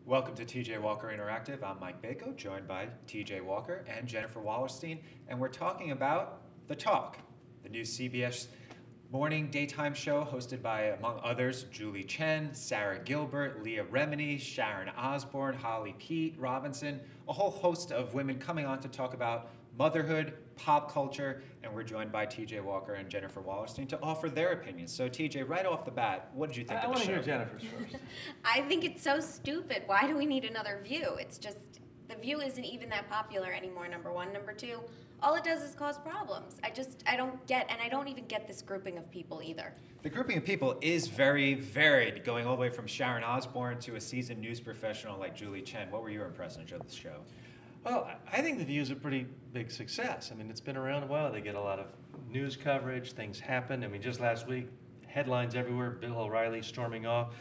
Welcome to TJ Walker Interactive. I'm Mike Bako, joined by TJ Walker and Jennifer Wallerstein, and we're talking about The Talk, the new CBS morning daytime show hosted by, among others, Julie Chen, Sarah Gilbert, Leah Remini, Sharon Osbourne, Holly Pete Robinson, a whole host of women coming on to talk about motherhood, pop culture, and we're joined by TJ Walker and Jennifer Wallerstein to offer their opinions. So TJ, right off the bat, what did you think I of the want to show? hear Jennifer's first. I think it's so stupid. Why do we need another View? It's just, the View isn't even that popular anymore, number one. Number two, all it does is cause problems. I don't get, and I don't even get this grouping of people either. The grouping of people is very varied, going all the way from Sharon Osbourne to a seasoned news professional like Julie Chen. What were your impressions of the show? Well, I think The View is a pretty big success. I mean, it's been around a while. They get a lot of news coverage. Things happen. I mean, just last week, headlines everywhere, Bill O'Reilly storming off.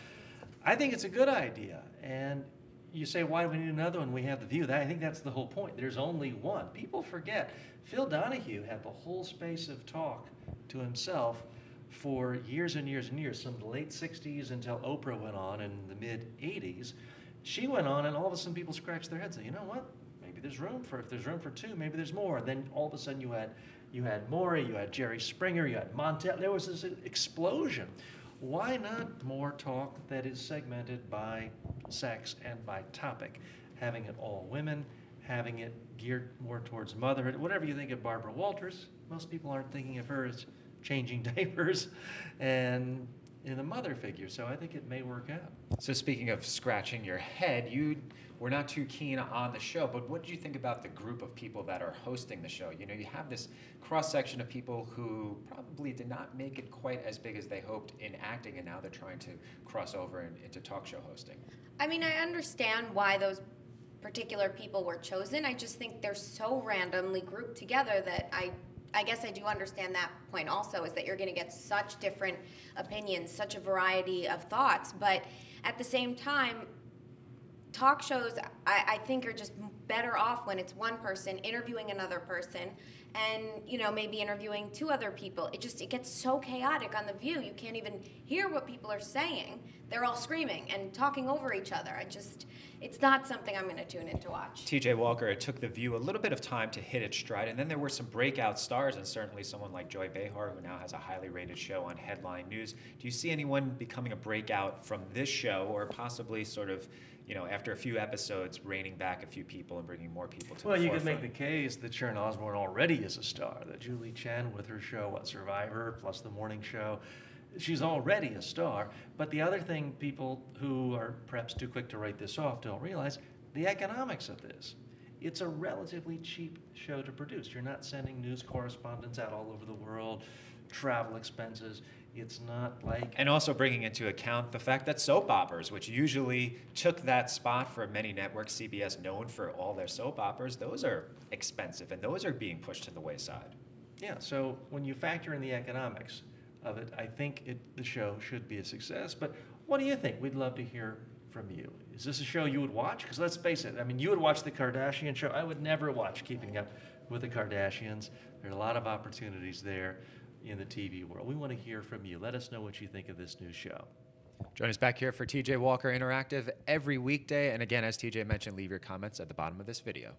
I think it's a good idea. And you say, why do we need another one? We have The View. I think that's the whole point. There's only one. People forget. Phil Donahue had the whole space of talk to himself for years and years and years, from the late 60s until Oprah went on in the mid-80s. She went on, and all of a sudden people scratched their heads and say, you know what? Maybe there's room for, if there's room for two, maybe there's more. And then all of a sudden you had Maury, you had Jerry Springer, you had Montel. There was this explosion. Why not more talk that is segmented by sex and by topic? Having it all women, having it geared more towards motherhood. Whatever you think of Barbara Walters, most people aren't thinking of her as changing diapers and in a mother figure. So I think it may work out. So speaking of scratching your head, you were not too keen on the show, but what did you think about the group of people that are hosting the show? You know, you have this cross-section of people who probably did not make it quite as big as they hoped in acting, and now they're trying to cross over into talk show hosting. I mean, I understand why those particular people were chosen. I just think they're so randomly grouped together that I guess I do understand that point also, is that you're going to get such different opinions, such a variety of thoughts. But at the same time, talk shows, I think, are just better off when it's one person interviewing another person and, you know, maybe interviewing two other people. It gets so chaotic on The View. You can't even hear what people are saying. They're all screaming and talking over each other. It's not something I'm going to tune in to watch. TJ Walker, it took The View a little bit of time to hit its stride, and then there were some breakout stars, and certainly someone like Joy Behar, who now has a highly rated show on Headline News. Do you see anyone becoming a breakout from this show, or possibly sort of, you know, after a few episodes, reining back a few people and bringing more people to the Well, you forefront? could make the case that Sharon Osbourne already is a star, that Julie Chen with her show, Survivor, plus the morning show, she's already a star. But the other thing people who are perhaps too quick to write this off don't realize, the economics of this. It's a relatively cheap show to produce. You're not sending news correspondents out all over the world, travel expenses. It's not like... And also bringing into account the fact that soap operas, which usually took that spot for many networks, CBS known for all their soap operas, those are expensive, and those are being pushed to the wayside. Yeah, so when you factor in the economics of it, I think the show should be a success. But what do you think? We'd love to hear from you. Is this a show you would watch? Because let's face it, I mean, you would watch the Kardashian show. I would never watch Keeping Up with the Kardashians. There are a lot of opportunities there in the TV world. We want to hear from you. Let us know what you think of this new show. Join us back here for TJ Walker Interactive every weekday. And again, as TJ mentioned, leave your comments at the bottom of this video.